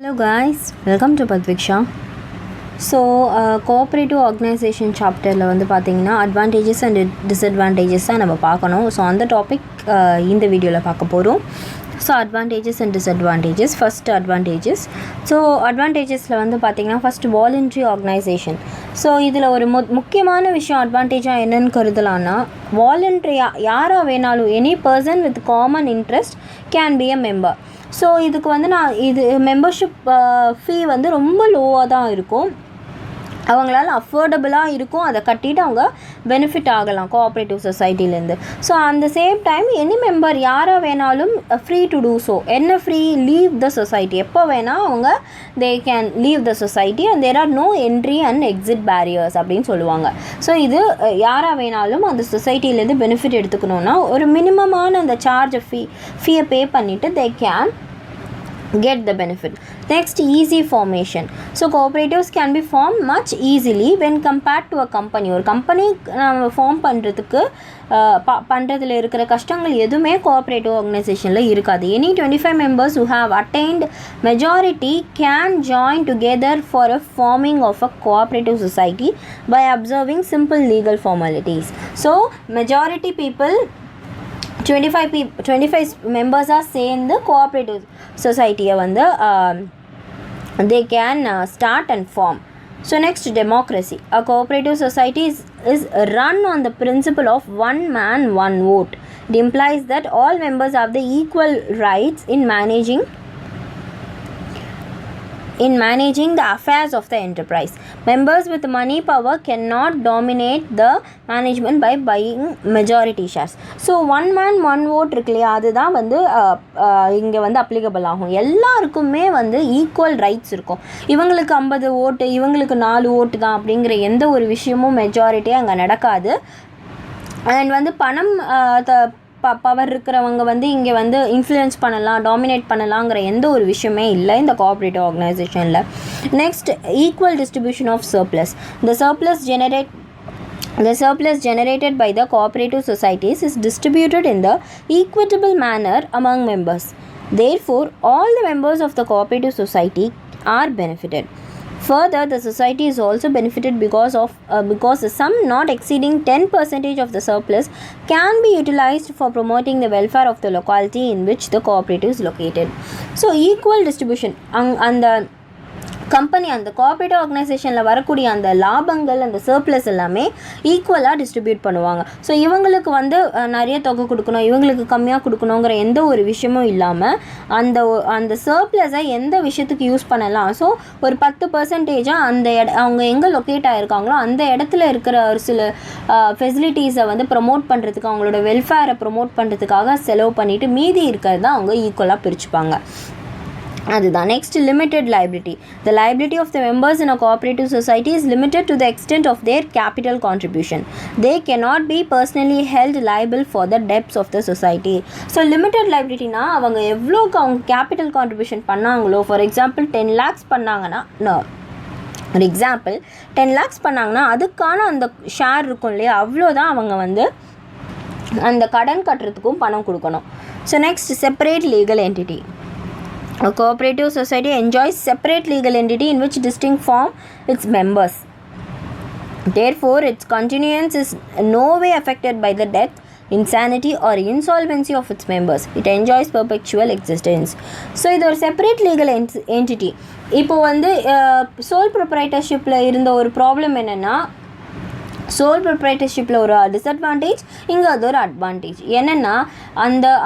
Hello guys, welcome to Padviksha. So cooperative organization chapterல வந்து பார்த்தீங்கன்னா advantages and disadvantages தான் நம்ம பார்க்கணும். ஸோ அந்த டாபிக் இந்த வீடியோவில் பார்க்க போகிறோம். So advantages and disadvantages. First advantages. So advantagesல வந்து பார்த்தீங்கன்னா ஃபஸ்ட் voluntary organization. ஸோ இதில் ஒரு முக்கியமான விஷயம் அட்வான்டேஜாக என்னென்னு கருதலான்னா வாலண்ட்ரியாக யாராக வேணாலும் any person with common interest can be a member. So இதுக்கு வந்து இது மெம்பர்ஷிப் ஃபீ வந்து ரொம்ப லோவாக தான் இருக்கும், அவங்களால அஃபோர்டபுளாக இருக்கும், அதை கட்டிட்டு அவங்க பெனிஃபிட் ஆகலாம் கோஆப்ரேட்டிவ் சொசைட்டிலேருந்து. ஸோ அந்த சேம் டைம் எனி மெம்பர் யாராக வேணாலும் ஃப்ரீ டு டூ ஸோ. என்ன ஃப்ரீ? Leave the society. எப்போ வேணால் அவங்க they can leave the society and there are no entry and exit barriers அப்படின்னு சொல்லுவாங்க. ஸோ இது யாராக வேணாலும் அந்த சொசைட்டிலேருந்து பெனிஃபிட் எடுத்துக்கணுன்னா ஒரு மினிமமான அந்த சார்ஜை ஃபீயை பே பண்ணிவிட்டு they can get the benefit. Next, easy formation. So cooperatives can be formed much easily when compared to a company. ஒரு கம்பெனி நம்ம ஃபார்ம் பண்ணுறதுக்கு பண்ணுறதுல இருக்கிற கஷ்டங்கள் எதுவுமே கோஆப்ரேட்டிவ் ஆர்கனைசேஷனில் இருக்காது. Any 25 members who have attained majority can join together for a forming of a cooperative society by observing simple legal formalities. So majority people 25 மெம்பர்ஸாக சேர்ந்து cooperative சொசைட்டியை வந்து they can start and form. So next, democracy. A cooperative society is run on the principle of one man, one vote. It implies that all members have the equal rights in managing the affairs of the enterprise. Members with money power cannot dominate the management by buying majority shares. So one man one vote இருக்குல்லையா, அதுதான் வந்து இங்கே வந்து applicable ஆகும். எல்லாருக்குமே வந்து equal rights இருக்கும். இவங்களுக்கு 50 ஓட்டு, இவங்களுக்கு 4 ஓட்டு தான் அப்படிங்கிற எந்த ஒரு விஷயமும் மெஜாரிட்டியாக அங்கே நடக்காது. அண்ட் வந்து பணம் பவர் இருக்கிறவங்க வந்து இங்கே வந்து இன்ஃப்ளூயன்ஸ் பண்ணலாம், டாமினேட் பண்ணலாங்கிற எந்த ஒரு விஷயமே இல்லை இந்த கோஆப்ரேட்டிவ் ஆர்கனைசேஷனில். Next, equal distribution of surplus. The surplus generated by the cooperative societies is distributed in the equitable manner among members. Therefore, all the members of the cooperative society are benefited. Further, the society is also benefited because the sum not exceeding 10% of the surplus can be utilized for promoting the welfare of the locality in which the cooperative is located. So, equal distribution. அந்த company அந்த cooperative ஆர்கனைசேஷனில் வரக்கூடிய அந்த லாபங்கள் அந்த surplus எல்லாமே ஈக்குவலாக distribute பண்ணுவாங்க. So இவங்களுக்கு வந்து நிறைய தொகை கொடுக்கணும், இவங்களுக்கு கம்மியாக கொடுக்கணுங்கிற எந்த ஒரு விஷயமும் இல்லாமல் அந்த சர்ப்ளஸை எந்த விஷயத்துக்கு யூஸ் பண்ணலாம். ஸோ ஒரு 10% அந்த அவங்க எங்கே லொக்கேட் ஆகிருக்காங்களோ அந்த இடத்துல இருக்கிற ஒரு சில ஃபெசிலிட்டிஸை வந்து ப்ரமோட் பண்ணுறதுக்கு, அவங்களோட வெல்ஃபேரை ப்ரமோட் பண்ணுறதுக்காக செலவு பண்ணிவிட்டு மீதி இருக்கிறது தான் அவங்க ஈக்குவலாக பிரிச்சுப்பாங்க. அதுதான். Next, limited liability. The liability of the members in a cooperative society is limited to the extent of their capital contribution. They cannot be personally held liable for the debts of the society. So limited லைபிலிட்டினா அவங்க எவ்வளோக்கு அவங்க capital contribution பண்ணாங்களோ, for example 10 lakhs பண்ணாங்கன்னா, ஒரு example 10 lakhs பண்ணாங்கன்னா அதுக்கான அந்த ஷேர் இருக்கும் இல்லையா, அவ்வளோதான் அவங்க வந்து அந்த கடன் கட்டுறதுக்கும் பணம் கொடுக்கணும். So next, separate legal entity. A cooperative society enjoys separate legal entity in which distinct form its members. Therefore, its continuance is no way affected by the death, insanity or insolvency of its members. It enjoys perpetual existence. So, இது ஒரு separate legal entity. இப்போ வந்து soul ப்ரொப்ரைட்டர்ஷிப்பில் இருந்த ஒரு problem என்னென்னா, soul ப்ரொப்ரைட்டர்ஷிப்பில் ஒரு disadvantage, இங்கே அது ஒரு அட்வான்டேஜ். என்னென்னா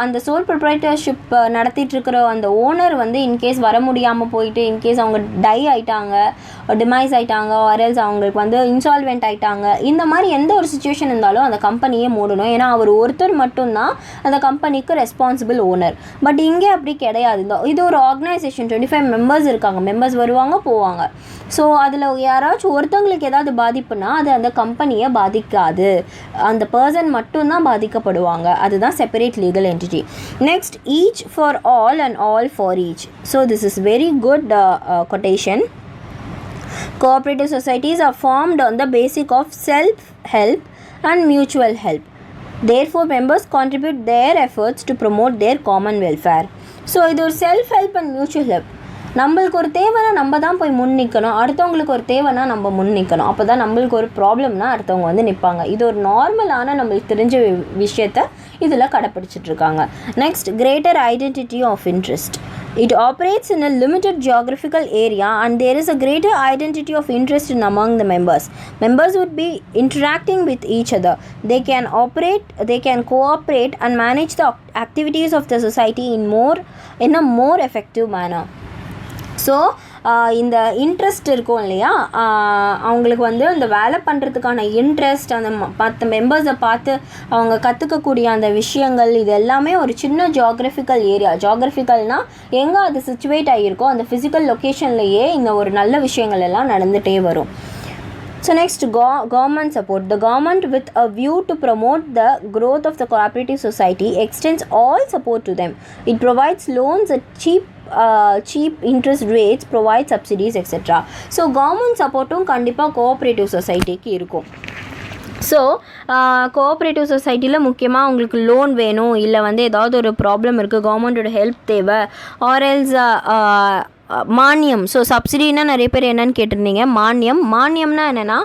அந்த சோல் ப்ரொப்ரைட்டர்ஷிப் நடத்திட்டுருக்கிற அந்த ஓனர் வந்து இன்கேஸ் வர முடியாமல் போயிட்டு, இன்கேஸ் அவங்க டை ஆகிட்டாங்க, டிமைஸ் ஆகிட்டாங்க, ஆர்எல்ஸ் அவங்களுக்கு வந்து இன்சால்வெண்ட் ஆகிட்டாங்க, இந்த மாதிரி எந்த ஒரு சுச்சுவேஷன் இருந்தாலும் அந்த கம்பெனியே மூடணும். ஏன்னா அவர் ஒருத்தர் மட்டும்தான் அந்த கம்பெனிக்கு ரெஸ்பான்சிபிள் ஓனர். பட் இங்கே அப்படி கிடையாது. இது ஒரு ஆர்கனைசேஷன், 25 members இருக்காங்க, மெம்பர்ஸ் வருவாங்க போவாங்க. ஸோ அதில் யாராச்சும் ஒருத்தவங்களுக்கு ஏதாவது பாதிப்புனா அது அந்த கம்பெனியை பாதிக்காது, அந்த பர்சன் மட்டும்தான் பாதிக்கப்படுவாங்க. அதுதான் separate legal entity. Next, each for all and all for each. So this is very good quotation. Cooperative societies are formed on the basis of self-help and mutual help. Therefore, members contribute their efforts to promote their common welfare. So இது ஒரு self-help and mutual help. நம்மளுக்கு ஒரு தேவைன்னா நம்ம தான் போய் முன் நிற்கணும், அடுத்தவங்களுக்கு ஒரு தேவைன்னா நம்ம முன் நிற்கணும். அப்போ தான் நம்மளுக்கு ஒரு ப்ராப்ளம்னா அடுத்தவங்க வந்து நிற்பாங்க. இது ஒரு நார்மலான நம்மளுக்கு தெரிஞ்ச விஷயத்த இதில் கடைப்பிடிச்சிட்ருக்காங்க. Next, greater identity of interest. It operates in a limited geographical area and there is a greater identity of interest in among the members. Members would be interacting with each other. They can cooperate and manage the activities of the society in a more effective manner. So இந்த interest இருக்கும் இல்லையா, அவங்களுக்கு வந்து அந்த வேலை பண்ணுறதுக்கான interest, அந்த மற்ற மெம்பர்ஸை பார்த்து அவங்க கற்றுக்கக்கூடிய அந்த விஷயங்கள், இது எல்லாமே ஒரு சின்ன ஜியாகிரஃபிக்கல்னால் எங்கே அது சிச்சுவேட் ஆகியிருக்கோ அந்த ஃபிசிக்கல் லொக்கேஷன்லேயே இந்த ஒரு நல்ல விஷயங்கள் எல்லாம் நடந்துகிட்டே வரும். So next, government support. The government, with a view to promote the growth of the cooperative society, extends all support to them. It provides loans at cheap interest rates, provides subsidies, etc. So government supportum கண்டிப்பாக cooperative சொசைட்டிக்கு இருக்கும். So cooperative சொசைட்டியில் முக்கியமாக உங்களுக்கு loan வேணும், இல்லை வந்து ஏதாவது ஒரு ப்ராப்ளம் இருக்குது, கவர்மெண்ட்டோட ஹெல்ப் தேவை, ஆர்எல்ஸ் மானியம். ஸோ சப்சிடின்னா நிறைய பேர் என்னென்னு கேட்டிருந்தீங்க. மானியம்னா என்னென்னா,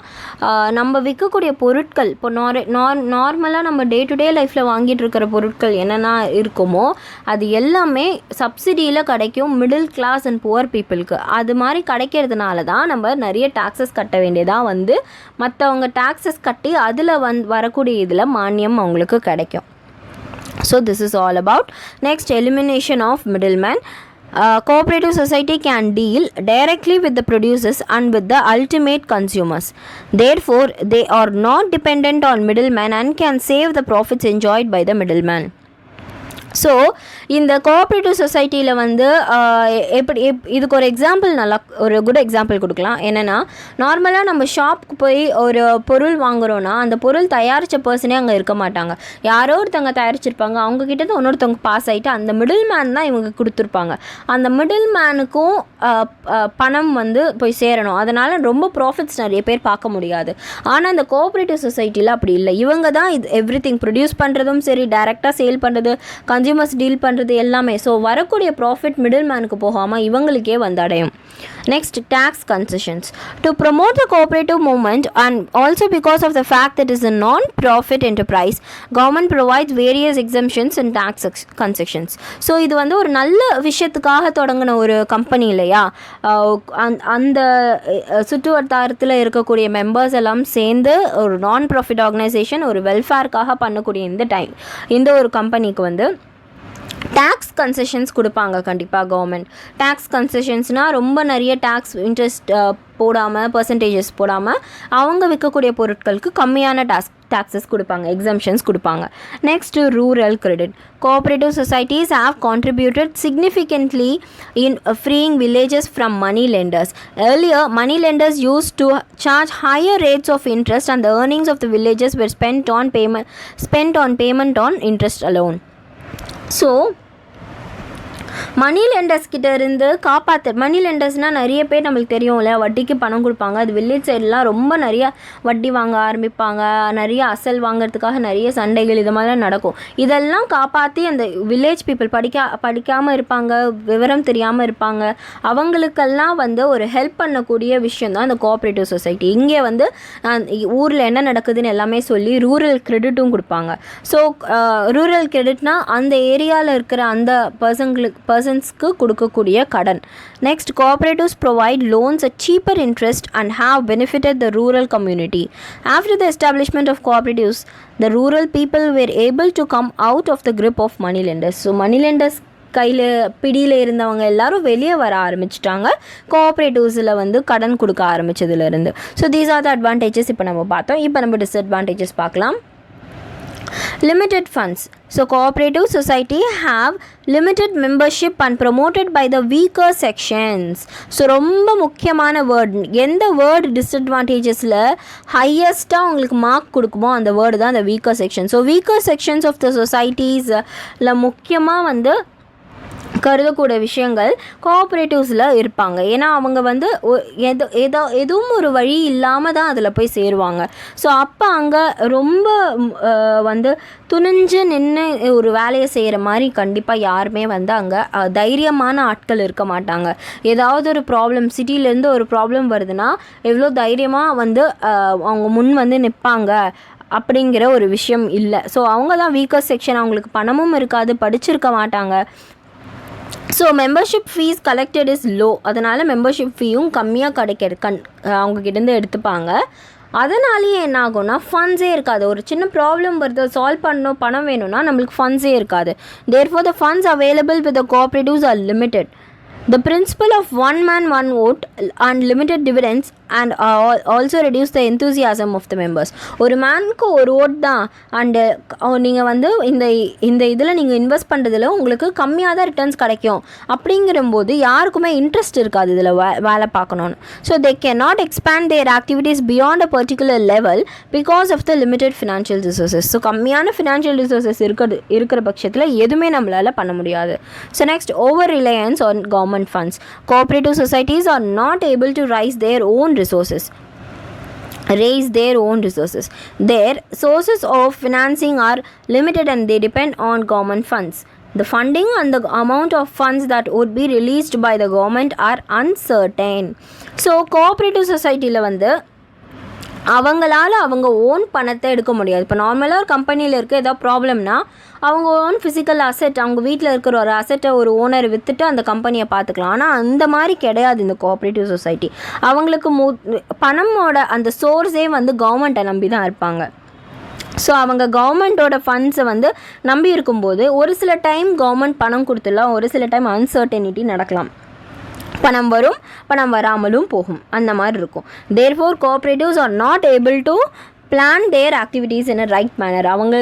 நம்ம விற்கக்கூடிய பொருட்கள் இப்போ நார்மலாக நம்ம டே டு டே லைஃப்பில் வாங்கிட்டு இருக்கிற பொருட்கள் என்னென்னா இருக்குமோ அது எல்லாமே சப்சிடியில் கிடைக்கும் மிடில் கிளாஸ் அண்ட் புவர் பீப்புளுக்கு. அது மாதிரி கிடைக்கிறதுனால தான் நம்ம நிறைய டாக்ஸஸ் கட்ட வேண்டியதாக வந்து மற்றவங்க டாக்ஸஸ் கட்டி அதில் வரக்கூடிய இதில் மானியம் அவங்களுக்கு கிடைக்கும். So this is all about. Next, elimination of middleman. Cooperative society can deal directly with the producers and with the ultimate consumers. Therefore, they are not dependent on middlemen and can save the profits enjoyed by the middleman. So இந்த cooperative சொசைட்டியில் வந்து எப்படி இதுக்கு ஒரு example, ஒரு good example கொடுக்கலாம். என்னென்னா, நார்மலாக நம்ம ஷாப்புக்கு போய் ஒரு பொருள் வாங்குகிறோன்னா அந்த பொருள் தயாரித்த பர்சனே அங்கே இருக்க மாட்டாங்க, யாரோ ஒருத்தவங்க தயாரிச்சிருப்பாங்க, அவங்கக்கிட்ட தான் இன்னொருத்தவங்க பாஸ் ஆகிட்டு அந்த மிடில் மேன் தான் இவங்க கொடுத்துருப்பாங்க. அந்த மிடில் மேனுக்கும் பணம் வந்து போய் சேரணும், அதனால் ரொம்ப ப்ராஃபிட்ஸ் நிறைய பேர் பார்க்க முடியாது. ஆனால் இந்த கோஆப்ரேட்டிவ் சொசைட்டியில் அப்படி இல்லை, இவங்க தான் இது எவ்ரிதிங் ப்ரொடியூஸ் பண்ணுறதும் சரி, டைரெக்டாக சேல் பண்ணுறது, கன்சியூமர்ஸ் டீல் பண்ணுறது எல்லாமே. ஸோ வரக்கூடிய ப்ராஃபிட் மிடில் மேனுக்கு போகாமல் இவங்களுக்கே வந்து அடையும். Next, tax concessions. To promote the cooperative movement and also because of the fact that is a non profit enterprise, government provides various exemptions and tax concessions. So இது வந்து ஒரு நல்ல விஷயத்துக்காக தொடங்கின ஒரு கம்பெனி இல்லையா, அந்த சுற்று வட்டாரத்தில் இருக்கக்கூடிய மெம்பர்ஸ் எல்லாம் சேர்ந்து ஒரு நான் ப்ராஃபிட் ஆர்கனைசேஷன், ஒரு வெல்ஃபேருக்காக பண்ணக்கூடிய இந்த ஒரு கம்பெனிக்கு வந்து டேக்ஸ் கன்செஷன்ஸ் கொடுப்பாங்க கண்டிப்பாக கவர்மெண்ட். டேக்ஸ் கன்செஷன்ஸ்னால் ரொம்ப நிறைய டேக்ஸ் இன்ட்ரெஸ்ட் போடாமல், பர்சன்டேஜஸ் போடாமல் அவங்க விற்கக்கூடிய பொருட்களுக்கு கம்மியான taxes கொடுப்பாங்க, exemptions கொடுப்பாங்க. Next, rural credit. Cooperative societies have contributed significantly in freeing villages from money lenders. Earlier, money lenders used to charge higher rates of interest and the earnings of the villages were spent on payment on interest alone. So money lenders கிட்ட இருந்து மணி லெண்டர்ஸ்னால் நிறைய பேர் நம்மளுக்கு தெரியும் இல்லையா, வட்டிக்கு பணம் கொடுப்பாங்க. அது வில்லேஜ் சைட்லாம் ரொம்ப நிறைய வட்டி வாங்க ஆரம்பிப்பாங்க, நிறைய அசல் வாங்கிறதுக்காக நிறைய சண்டைகள் இது மாதிரிலாம் நடக்கும். இதெல்லாம் காப்பாற்றி அந்த வில்லேஜ் பீப்புள் படிக்காமல் இருப்பாங்க, விவரம் தெரியாமல் இருப்பாங்க, அவங்களுக்கெல்லாம் வந்து ஒரு ஹெல்ப் பண்ணக்கூடிய விஷயம் தான் இந்த கோஆப்ரேட்டிவ் சொசைட்டி. இங்கே வந்து ஊரில் என்ன நடக்குதுன்னு எல்லாமே சொல்லி ரூரல் கிரெடிட்டும் கொடுப்பாங்க. ஸோ ரூரல் கிரெடிட்னால் அந்த ஏரியாவில் இருக்கிற அந்த பர்சன்ஸ்க்கு கொடுக்கக்கூடிய கடன். Next, cooperatives provide loans at cheaper interest and have benefited the rural community. After the establishment of cooperatives, the rural people were able to come out of the grip of money lenders. So money lenders பிடியில் இருந்தவங்க எல்லாரும் வெளியே வர ஆரம்பிச்சிட்டாங்க கோஆப்ரேட்டிவ்ஸில் வந்து கடன் கொடுக்க ஆரம்பித்ததுலேருந்து. So these are the advantages இப்போ நம்ம பார்த்தோம். இப்போ நம்ம டிஸ்அட்வான்டேஜஸ் பார்க்கலாம். Limited funds. So cooperative society have limited membership and promoted by the weaker sections. So ரொம்ப முக்கியமான வேர்டு, எந்த வேர்டு டிஸ்அட்வான்டேஜஸில் ஹையஸ்ட்டாக உங்களுக்கு மார்க் கொடுக்குமோ அந்த வேர்டு தான் அந்த weaker section. So weaker sections of the சொசைட்டிஸில் முக்கியமாக வந்து கருதக்கூடிய விஷயங்கள் கோஆப்ரேட்டிவ்ஸில் இருப்பாங்க. ஏன்னா அவங்க வந்து எதுவும் ஒரு வழி இல்லாமல் தான் அதில் போய் சேருவாங்க. ஸோ அப்போ அங்கே ரொம்ப வந்து துணிஞ்சு நின்று ஒரு வேலையை செய்கிற மாதிரி கண்டிப்பாக யாருமே வந்து அங்கே தைரியமான ஆட்கள் இருக்க மாட்டாங்க. ஏதாவது ஒரு ப்ராப்ளம், சிட்டியிலேருந்து ஒரு ப்ராப்ளம் வருதுன்னா எவ்வளோ தைரியமாக வந்து அவங்க முன் வந்து நிற்பாங்க அப்படிங்கிற ஒரு விஷயம் இல்லை. ஸோ அவங்க தான் வீக்கர் செக்ஷன். அவங்களுக்கு பணமும் இருக்காது, படிச்சிருக்க மாட்டாங்க. So membership fees collected is low. அதனால் மெம்பர்ஷிப் ஃபீயும் கம்மியாக அவங்கக்கிட்டேருந்து எடுத்துப்பாங்க. அதனாலேயே என்ன ஆகும்னா ஃபண்ட்ஸே இருக்காது. ஒரு சின்ன ப்ராப்ளம் வருது, சால்வ் பண்ணணும், பணம் வேணும்னா நம்மளுக்கு ஃபண்ட்ஸே இருக்காது. Therefore the funds available with the cooperatives R limited. The principle of one man one vote and limited dividends and also reduce the enthusiasm of the members. ஒரு மேனுக்கு ஒரு ஓட் தான். அண்டு நீங்கள் வந்து இந்த இதில் நீங்கள் இன்வெஸ்ட் பண்ணுறதுல உங்களுக்கு கம்மியாக தான் ரிட்டர்ன்ஸ் கிடைக்கும். அப்படிங்கிறம்போது யாருக்குமே இன்ட்ரெஸ்ட் இருக்காது இதில் வேலை பார்க்கணுன்னு. So they cannot expand their activities beyond a particular level because of the limited financial resources. So கம்மியான ஃபினான்ஷியல் ரிசோர்ஸஸ் இருக்கிற பட்சத்தில் எதுவுமே நம்மளால் பண்ண முடியாது. So next, over Reliance on government funds. Cooperative societies are not able to raise their own resources. Their sources of financing are limited and they depend on government funds. The funding and the amount of funds that would be released by the government are uncertain. So cooperative society-ல வந்து அவங்களால அவங்க own பணத்தை எடுக்க முடியாது. இப்போ நார்மலாக ஒரு கம்பெனியில் இருக்க ஏதாவது ப்ராப்ளம்னா அவங்க ஓன் ஃபிசிக்கல் அசெட், அவங்க வீட்டில் இருக்கிற ஒரு அசெட்டை ஒரு ஓனர் விற்றுட்டு அந்த கம்பெனியை பார்த்துக்கலாம். ஆனால் அந்த மாதிரி கிடையாது இந்த கோஆப்ரேட்டிவ் சொசைட்டி. அவங்களுக்கு பணமோட அந்த சோர்ஸே வந்து கவர்மெண்ட்டை நம்பி தான் இருப்பாங்க. ஸோ அவங்க கவர்மெண்ட்டோட ஃபண்ட்ஸை வந்து நம்பி இருக்கும்போது ஒரு சில டைம் கவர்மெண்ட் பணம் கொடுத்துடலாம், ஒரு சில டைம் அன்சர்டனிட்டி நடக்கலாம். பணம் வரும், பணம் வராமலும் போகும், அந்த மாதிரி இருக்கும். Therefore cooperatives are not able to plan their activities in a right manner. அவங்க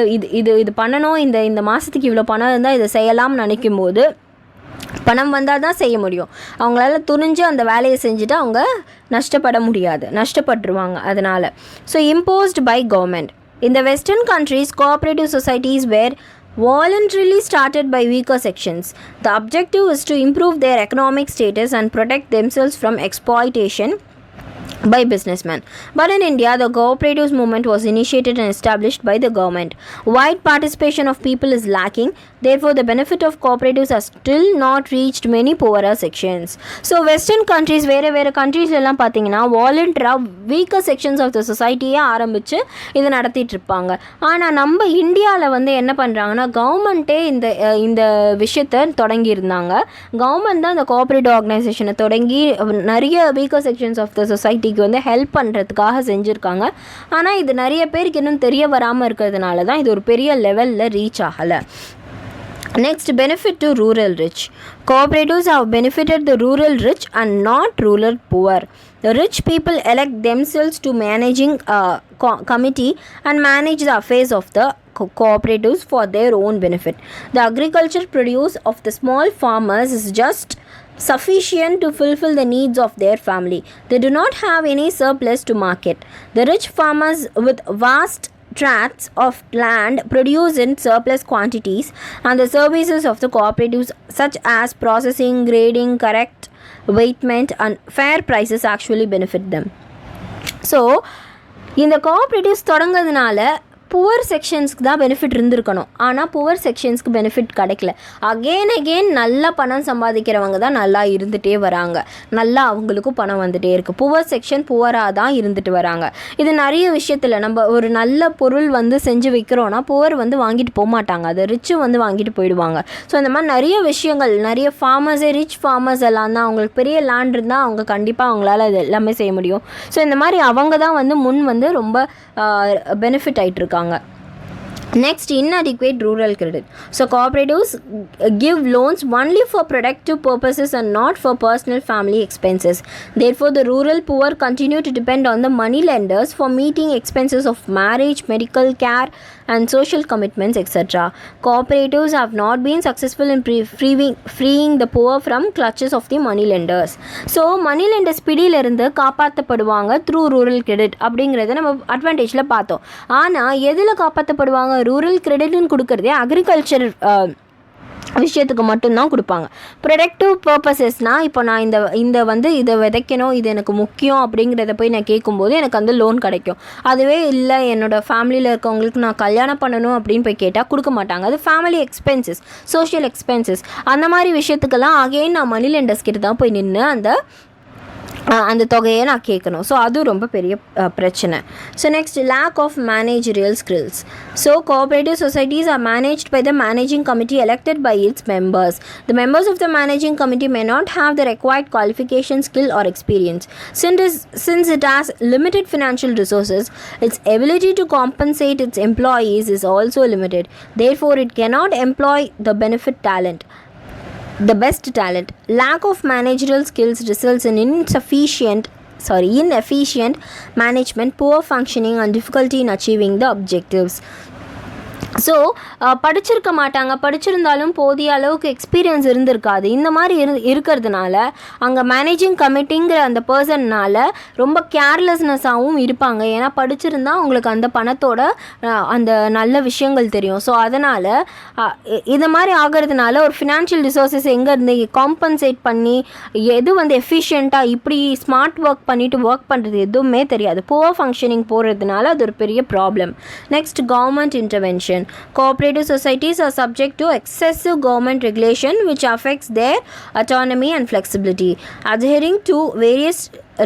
இது பண்ணணும், இந்த மாதத்துக்கு இவ்வளோ பணம் இருந்தால் இதை செய்யலாம்னு நினைக்கும் போது பணம் வந்தால் தான் செய்ய முடியும். அவங்களால துணிஞ்சு அந்த வேலையை செஞ்சுட்டு அவங்க நஷ்டப்பட முடியாது, நஷ்டப்பட்டுருவாங்க அதனால். So imposed by government. In the Western countries, cooperative societies were voluntarily started by weaker sections. The objective is to improve their economic status and protect themselves from exploitation by businessmen. But in India, the cooperatives movement was initiated and established by the government. Wide participation of people is lacking. Therefore, the benefit of cooperatives has still not reached many poorer sections. So, Western countries, வேறு countries எல்லாம் பார்த்தீங்கன்னா வாலண்டராக weaker sections of த சொசைட்டியே ஆரம்பித்து இதை நடத்திட்டு இருப்பாங்க. ஆனால் நம்ம இந்தியாவில் வந்து என்ன பண்ணுறாங்கன்னா கவர்மெண்ட்டே இந்த விஷயத்தை தொடங்கியிருந்தாங்க. கவர்மெண்ட் தான் இந்த கோஆப்ரேட்டிவ் ஆர்கனைசேஷனை தொடங்கி நிறைய வீக்கர் செக்ஷன்ஸ் ஆஃப் த சொசைட்டிக்கு வந்து ஹெல்ப் பண்ணுறதுக்காக செஞ்சுருக்காங்க. ஆனால் இது நிறைய பேருக்கு இன்னும் தெரிய வராமல் இருக்கிறதுனால தான் இது ஒரு பெரிய லெவலில் ரீச் ஆகலை. Next, benefit to rural rich. Cooperatives have benefited the rural rich and not rural poor. The rich people elect themselves to managing committee and manage the affairs of the cooperatives for their own benefit. The agriculture produce of the small farmers is just sufficient to fulfill the needs of their family. They do not have any surplus to market. The rich farmers with vast tracts of land produce in surplus quantities, and the services of the cooperatives such as processing, grading, correct weighment and fair prices actually benefit them. So இந்த cooperatives தொடங்கிறதுனால poor செக்ஷன்ஸ்க்கு தான் benefit இருந்திருக்கணும். ஆனால் poor செக்ஷன்ஸ்க்கு benefit கிடைக்கல. Again நல்லா பணம் சம்பாதிக்கிறவங்க தான் நல்லா இருந்துகிட்டே வராங்க, நல்லா அவங்களுக்கும் பணம் வந்துகிட்டே இருக்குது. புவர் செக்ஷன் புவராக தான் இருந்துட்டு வராங்க. இது நிறைய விஷயத்தில் நம்ம ஒரு நல்ல பொருள் வந்து செஞ்சு விற்கிறோன்னா புவர் வந்து வாங்கிட்டு போக மாட்டாங்க, அதை ரிச்சு வந்து வாங்கிட்டு போயிடுவாங்க. ஸோ இந்த மாதிரி நிறைய விஷயங்கள், நிறைய ஃபார்மர்ஸே ரிச் ஃபார்மர்ஸ் எல்லாம் தான், அவங்களுக்கு பெரிய லேண்ட் இருந்தால் அவங்க கண்டிப்பாக அவங்களால அது எல்லாமே செய்ய முடியும். ஸோ இந்த மாதிரி அவங்க தான் வந்து முன் வந்து ரொம்ப பெனிஃபிட் ஆகிட்டு இருக்காங்க. Next, inadequate rural credit. So cooperatives give loans only for productive purposes and not for personal family expenses. Therefore, the rural poor continue to depend on the money lenders for meeting expenses of marriage, medical care and social commitments, etc. Cooperatives have not been successful in freeing the poor from clutches of the money lenders. So money lenders பிடியிலிருந்து காப்பாற்றப்படுவாங்க through rural credit அப்படிங்கிறத நம்ம அட்வான்டேஜில் பார்த்தோம். ஆனால் எதில் காப்பாற்றப்படுவாங்க? Rural கிரெடிட்னு கொடுக்குறதே agriculture விஷயத்துக்கு மட்டும்தான் கொடுப்பாங்க. Productive பர்பஸஸ்னால் இப்போ நான் இதை விதைக்கணும், இது எனக்கு முக்கியம் அப்படிங்கிறத போய் நான் கேட்கும்போது எனக்கு அந்த லோன் கிடைக்கும். அதுவே இல்லை என்னோடய ஃபேமிலியில் இருக்கவங்களுக்கு நான் கல்யாணம் பண்ணணும் அப்படின்னு போய் கேட்டால் கொடுக்க மாட்டாங்க. அது ஃபேமிலி எக்ஸ்பென்சஸ், சோஷியல் எக்ஸ்பென்சஸ், அந்த மாதிரி விஷயத்துக்கெல்லாம் அகைன் நான் மணி லெண்டர்ஸ் கிட்ட தான் போய் நின்று அந்த தொகையை நான் கேட்கணும். ஸோ அது ரொம்ப பெரிய பிரச்சனை. So next, lack of managerial skills. So cooperative societies are managed by the managing committee elected by its members. The members of the managing committee may not have the required qualification, skill or experience. Since it has limited financial resources, its ability to compensate its employees is also limited. Therefore, it cannot employ the the best talent. Lack of managerial skills results in inefficient management, poor functioning and difficulty in achieving the objectives. So படிச்சிருக்க மாட்டாங்க, படிச்சிருந்தாலும் போதிய அளவுக்கு experience இருந்திருக்காது. இந்த மாதிரி இருக்கிறதுனால அங்கே மேனேஜிங் கமிட்டிங்கிற அந்த பர்சன்னால் ரொம்ப கேர்லெஸ்னஸாகவும் இருப்பாங்க. ஏன்னா படிச்சிருந்தா அவங்களுக்கு அந்த பணத்தோட அந்த நல்ல விஷயங்கள் தெரியும். ஸோ அதனால் இது மாதிரி ஆகிறதுனால ஒரு ஃபினான்ஷியல் ரிசோர்ஸஸ் எங்கேருந்து காம்பன்சேட் பண்ணி எது எஃபிஷியண்ட்டாக இப்படி ஸ்மார்ட் ஒர்க் பண்ணிவிட்டு ஒர்க் பண்ணுறது எதுவுமே தெரியாது. புவர் ஃபங்க்ஷனிங் போகிறதுனால அது ஒரு பெரிய problem. Next, government intervention. Cooperative societies are subject to excessive government regulation which affects their autonomy and flexibility. Adhering to various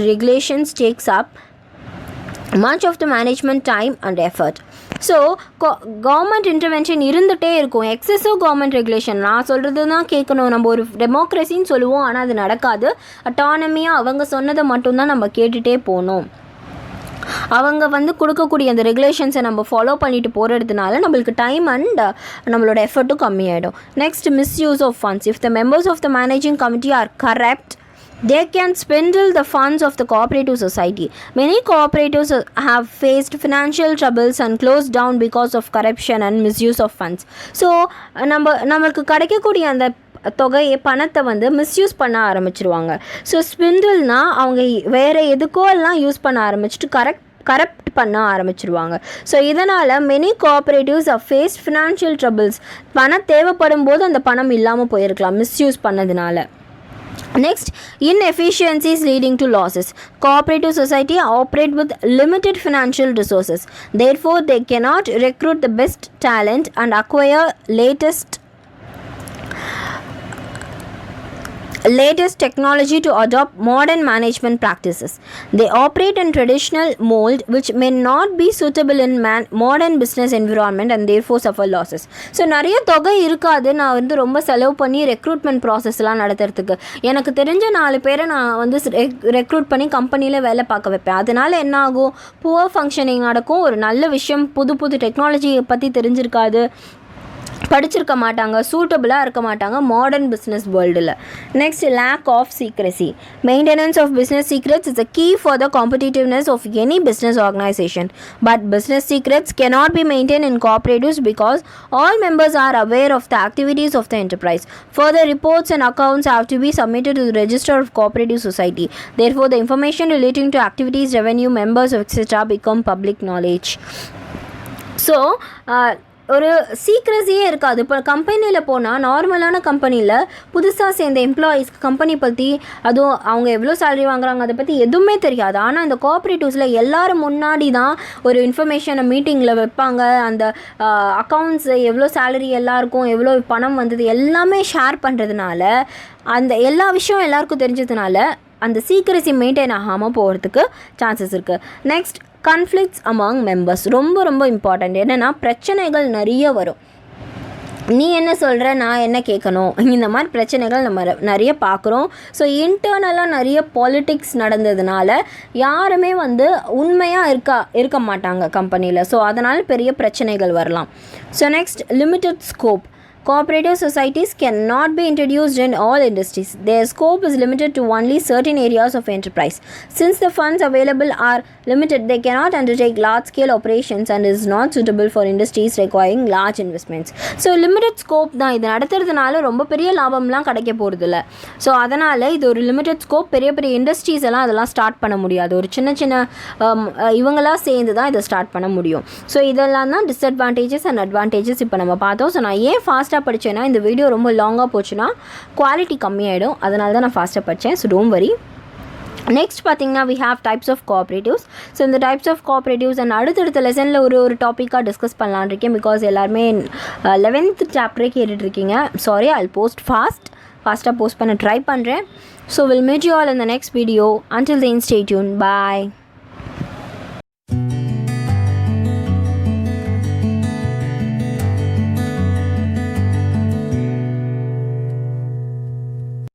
regulations takes up much of the management time and effort. So government intervention இருந்துகிட்டே இருக்கும். Excessive government regulation நான் சொல்கிறது தான் கேட்கணும். நம்ம ஒரு டெமோக்ரஸின்னு சொல்லுவோம், ஆனால் அது நடக்காது. அட்டானமியாக அவங்க சொன்னதை மட்டும்தான் நம்ம கேட்டுகிட்டே போகணும். அவங்க கொடுக்கக்கூடிய அந்த ரெகுலேஷன்ஸை நம்ம ஃபாலோ பண்ணிட்டு போகிறதுனால நம்மளுக்கு டைம் அண்ட் நம்மளோட எஃபர்ட்டும் கம்மியாயிடும். Next, misuse of funds. If the members of the managing committee are corrupt, they can swindle the funds of the cooperative society. Many cooperatives have faced financial troubles and closed down because of corruption and misuse of funds. So நமக்கு கிடைக்கக்கூடிய அந்த தொகையை பணத்தை misuse பண்ண ஆரம்பிச்சிருவாங்க. So ஸ்பிண்டில்னால் அவங்க வேறு எதுக்கோ எல்லாம் யூஸ் பண்ண ஆரம்பிச்சுட்டு கரப்ட் பண்ண ஆரம்பிச்சிருவாங்க. ஸோ இதனால் many cooperatives are face financial troubles. பணம் தேவைப்படும் போது அந்த பணம் இல்லாமல் போயிருக்கலாம் மிஸ்யூஸ் பண்ணதுனால. Next, inefficiencies leading to losses. Cooperative society operate with limited financial resources. Therefore, they cannot recruit the best talent and acquire latest technology to adopt modern management practices. They operate in traditional mold which may not be suitable in modern business environment and therefore suffer losses. So நிறைய தொகை இருக்காது. நான் ரொம்ப செலவு பண்ணி recruitment ப்ராசஸ்லாம் நடத்துறதுக்கு. எனக்கு தெரிஞ்ச 4 பேரை நான் ரெக்ரூட் பண்ணி கம்பெனியில் வேலை பார்க்க வைப்பேன். அதனால் என்ன ஆகும், புவர் ஃபங்க்ஷனிங் நடக்கும். ஒரு நல்ல விஷயம், புது டெக்னாலஜியை பற்றி தெரிஞ்சிருக்காது, படிச்சிருக்க மாட்டாங்க, சூட்டபிளாக இருக்க மாட்டாங்க மாடர்ன் பிஸ்னஸ் வேர்ல்டில். Next, lack of secrecy. Maintenance of business secrets is a key for the competitiveness of any business organisation. But business secrets cannot be maintained in cooperatives because all members are aware of the activities of the enterprise. Further, reports and accounts have to be submitted to the Register of Cooperative Society. Therefore, the information relating to activities, revenue, members, etc. become public knowledge. So, ஒரு சீக்ரெசியே இருக்காது. இப்போ கம்பெனியில் போனால், நார்மலான கம்பெனியில் புதுசாக சேர்ந்த எம்ப்ளாயீஸ்க்கு company பற்றி, அதுவும் அவங்க எவ்வளோ சேலரி வாங்குறாங்க அதை பற்றி எதுவுமே தெரியாது. ஆனால் இந்த கோஆப்ரேட்டிவ்ஸில் எல்லோரும் முன்னாடி தான் ஒரு இன்ஃபர்மேஷனை மீட்டிங்கில் வைப்பாங்க. அந்த அக்கௌண்ட்ஸ், எவ்வளோ சேலரி எல்லாருக்கும், எவ்வளோ பணம் வந்தது எல்லாமே ஷேர் பண்ணுறதுனால, அந்த எல்லா விஷயம் எல்லாருக்கும் தெரிஞ்சதுனால அந்த சீக்ரெசி மெயின்டைன் ஆகாமல் போகிறதுக்கு சான்சஸ் இருக்குது. Next, conflicts among members. ரொம்ப இம்பார்ட்டண்ட். என்னென்னா பிரச்சனைகள் நிறைய வரும். நீ என்ன சொல்கிற, நான் என்ன கேட்கணும், இந்த மாதிரி பிரச்சனைகள் நம்ம நிறைய பார்க்குறோம். ஸோ இன்டர்னலாக நிறைய பாலிட்டிக்ஸ் நடந்ததுனால யாருமே உண்மையாக இருக்க மாட்டாங்க கம்பெனியில். ஸோ அதனால் பெரிய பிரச்சனைகள் வரலாம். So next, limited scope. Cooperative societies cannot be introduced in all industries. Their scope is limited to only certain areas of enterprise. Since the funds available are limited, they cannot undertake large-scale operations and is not suitable for industries requiring large investments. So, limited scope தான். இது நடத்துறதுனால ரொம்ப பெரிய லாபம்லாம் கிடைக்க போகிறதில்ல. So அதனால் இது ஒரு limited scope. பெரிய இண்டஸ்ட்ரீஸ் எல்லாம் அதெல்லாம் ஸ்டார்ட் பண்ண முடியாது. ஒரு சின்ன இவங்களாம் சேர்ந்து தான் இதை ஸ்டார்ட் பண்ண முடியும். ஸோ இதெல்லாம் தான் டிஸ்அட்வான்டேஜஸ் அண்ட் அட்வான்டேஜஸ் இப்போ நம்ம பார்த்தோம். ஸோ நான் ஏன் ஃபாஸ்ட்டாக ஃபாஸ்ட்டாக படித்தேன்னா இந்த வீடியோ ரொம்ப லாங்காக போச்சுன்னா குவாலிட்டி கம்மியாயிடும். அதனால தான் நான் ஃபாஸ்ட்டாக படித்தேன். So don't worry. நெக்ஸ்ட் பார்த்தீங்கன்னா we have types of cooperatives. So இந்த டைப்ஸ் ஆஃப் கோஆப்ரேட்டிவ்ஸ் அண்ட் அடுத்தடுத்த லெசனில் ஒரு டாப்பிக்காக டிஸ்கஸ் பண்ணலான்னு இருக்கேன். பிகாஸ் எல்லாருமே 11th சாப்டரே கேட்டுட்ருக்கீங்க. சாரி, I'll post ஃபாஸ்ட்டாக போஸ்ட் பண்ண ட்ரை பண்ணுறேன். So we'll meet you all in the next video. Until then, stay tuned. Bye.